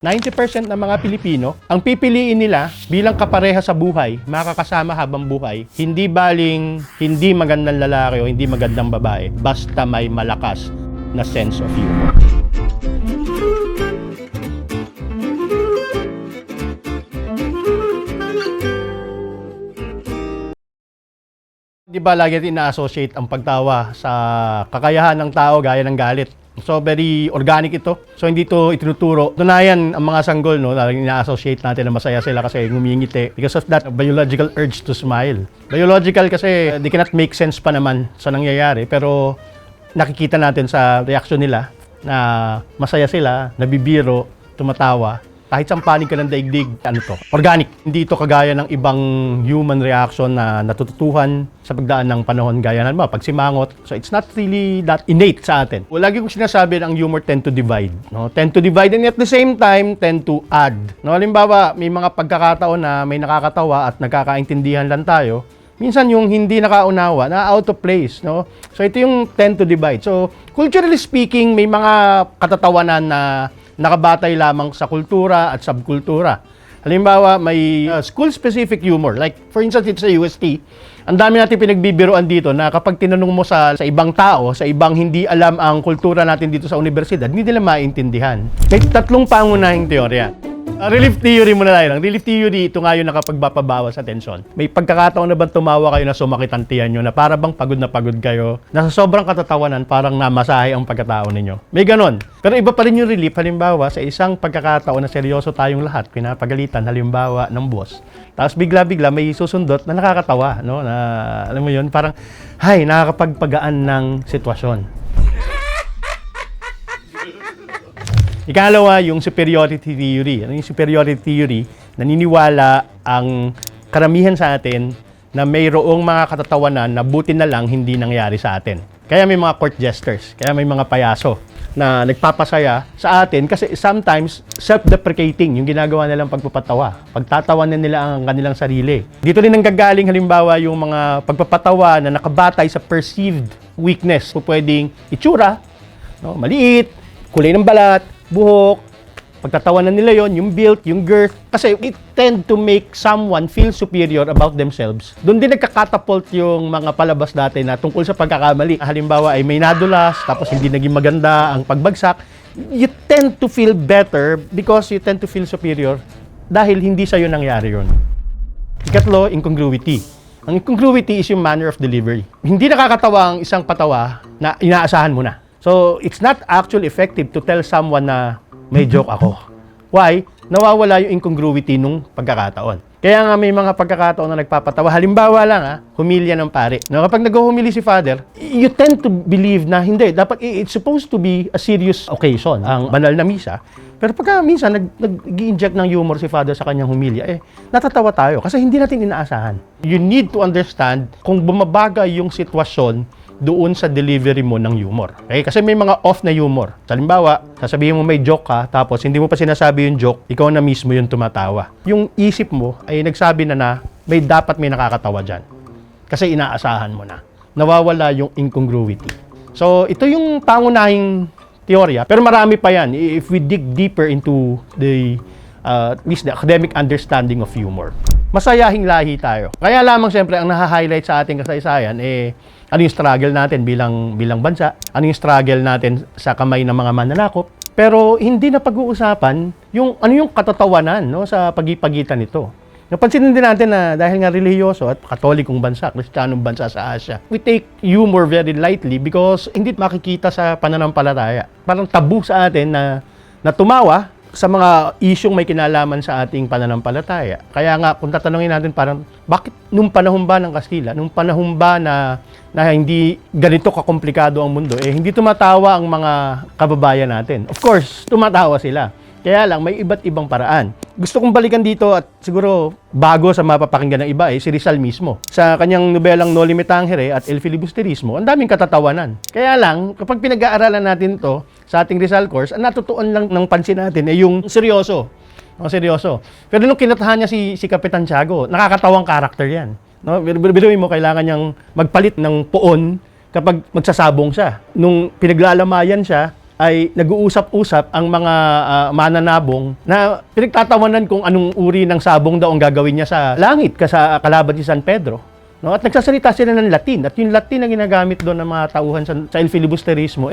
90% ng mga Pilipino, ang pipiliin nila bilang kapareha sa buhay, makakasama habang buhay, hindi baling hindi magandang lalaki o hindi magandang babae, basta may malakas na sense of humor. Di ba lagi ina-associate ang pagtawa sa kakayahan ng tao gaya ng galit? So, very organic ito. So, hindi ito itinuturo. Tunayan, ang mga sanggol, no, ina-associate natin na masaya sila kasi ngumingiti. Because of that biological urge to smile. Biological kasi, they cannot make sense pa naman sa nangyayari. Pero, nakikita natin sa reaction nila na masaya sila, nabibiro, tumatawa. Kahit sampanig ka ng daigdig, ano to? Organic. Hindi ito kagaya ng ibang human reaction na natututuhan sa pagdaan ng panahon gaya ng pagsimangot. So it's not really that innate sa atin. Lagi kong sinasabi na ang humor tend to divide. No? Tend to divide and at the same time, tend to add. No? Halimbawa, may mga pagkakataon na may nakakatawa at nagkakaintindihan lang tayo. Minsan yung hindi nakaunawa, na out of place. No? So ito yung tend to divide. So culturally speaking, may mga katatawanan na nakabatay lamang sa kultura at subkultura. Halimbawa, may school-specific humor. Like, for instance, it's sa UST. Ang dami natin pinagbibiroan dito na kapag tinanong mo sa ibang tao, sa ibang hindi alam ang kultura natin dito sa universidad, hindi nila maintindihan. May tatlong pangunahing teorya. Relief theory muna tayo lang. Relief theory, ito nga yung nakapagpapabawas sa tensyon. May pagkakataon na bang tumawa kayo na sumakit ang tiyan nyo, na para bang pagod na pagod kayo, na sa sobrang katatawanan, parang namasahe ang pagkatao ninyo. May ganon. Pero iba pa rin yung relief, halimbawa, sa isang pagkakataon na seryoso tayong lahat, pinapagalitan, halimbawa, ng boss. Tapos bigla-bigla may susundot na nakakatawa, no? Na, alam mo yun, parang, hay, nakakapagpagaan ng sitwasyon. Ikalawa, yung superiority theory. Ano yung superiority theory? Naniniwala ang karamihan sa atin na mayroong mga katatawanan na buti na lang hindi nangyari sa atin. Kaya may mga court jesters, kaya may mga payaso na nagpapasaya sa atin kasi sometimes self-deprecating yung ginagawa nilang pagpapatawa. Pagtatawanan nila ang kanilang sarili. Dito rin nanggagaling halimbawa yung mga pagpapatawa na nakabatay sa perceived weakness. So, pwedeng itsura, no, maliit, kulay ng balat, buhok, pagtatawanan nila yon, yung build, yung girth. Kasi it tend to make someone feel superior about themselves. Doon din nagkakatapult yung mga palabas dati na tungkol sa pagkakamali. Halimbawa ay may nadulas, tapos hindi naging maganda ang pagbagsak. You tend to feel better because you tend to feel superior dahil hindi sa'yo nangyari yun. Ikatlo, incongruity. Ang incongruity is yung manner of delivery. Hindi nakakatawa ang isang patawa na inaasahan mo na. So, it's not actually effective to tell someone na may joke ako. Why? Nawawala yung incongruity nung pagkakataon. Kaya nga may mga pagkakataon na nagpapatawa. Halimbawa lang, humilya ng pare. No, kapag nag-humili si father, you tend to believe na hindi. Dapat it's supposed to be a serious occasion, ang banal na misa. Pero pagka minsan nag-i-inject ng humor si father sa kanyang humilya, natatawa tayo kasi hindi natin inaasahan. You need to understand kung bumabagay yung sitwasyon doon sa delivery mo ng humor. Okay? Kasi may mga off na humor. Halimbawa, sasabihin mo may joke ka, tapos hindi mo pa sinasabi yung joke, ikaw na mismo yung tumatawa. Yung isip mo ay nagsabi na may dapat may nakakatawa dyan. Kasi inaasahan mo na. Nawawala yung incongruity. So, ito yung pangunahing teorya. Pero marami pa yan if we dig deeper into at least the academic understanding of humor. Masayahing lahi tayo. Kaya lamang siyempre ang naha-highlight sa ating kasaysayan ano yung struggle natin bilang bansa, ano yung struggle natin sa kamay ng mga mananakop, pero hindi na pag-uusapan yung ano yung katatawanan, no, sa pagipagitan nito. Napansinin din natin na dahil nga relihiyoso at katolikong bansa, kristyanong bansa sa Asia, we take humor very lightly because hindi makikita sa pananampalataya. Parang tabu sa atin na tumawa sa mga isyong may kinalaman sa ating pananampalataya. Kaya nga, kung tatanungin natin parang, bakit nung panahon ba ng Kastila, nung panahon ba na hindi ganito kakomplikado ang mundo, hindi tumatawa ang mga kababayan natin? Of course, tumatawa sila. Kaya lang, may iba't ibang paraan. Gusto kong balikan dito at siguro bago sa mapapakinggan ng iba si Rizal mismo. Sa kanyang nobelang Noli Me Tangere at El Filibusterismo, ang daming katatawanan. Kaya lang, kapag pinag-aaralan natin to sa ating Rizal course, ang natutuon lang ng pansin natin ay yung seryoso. Seryoso. Pero nung kinatahan niya si Kapitan Tiago, nakakatawang karakter yan. No? Biruin mo, kailangan niyang magpalit ng poon kapag magsasabong siya. Nung pinaglalamayan siya, ay nag-uusap-usap ang mga mananabong na pinagtatawanan kung anong uri ng sabong daw ang gagawin niya sa langit sa kalaban ni San Pedro. No? At nagsasalita sila ng Latin. At yung Latin na ginagamit doon ng mga tauhan sa El Filibusterismo,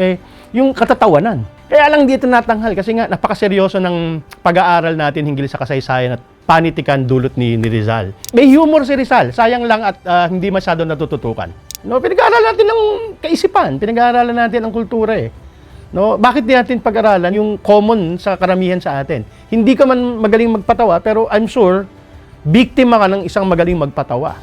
yung katatawanan. Kaya lang dito natanghal kasi nga napakaseryoso ng pag-aaral natin hinggil sa kasaysayan at panitikan dulot ni Rizal. May humor si Rizal, sayang lang at hindi masyado natututukan. No, pinag-aaralan natin ng kaisipan, pinag-aaralan natin ang kultura No, bakit di natin pag-aralan yung common sa karamihan sa atin? Hindi ka man magaling magpatawa, pero I'm sure biktima ka ng isang magaling magpatawa.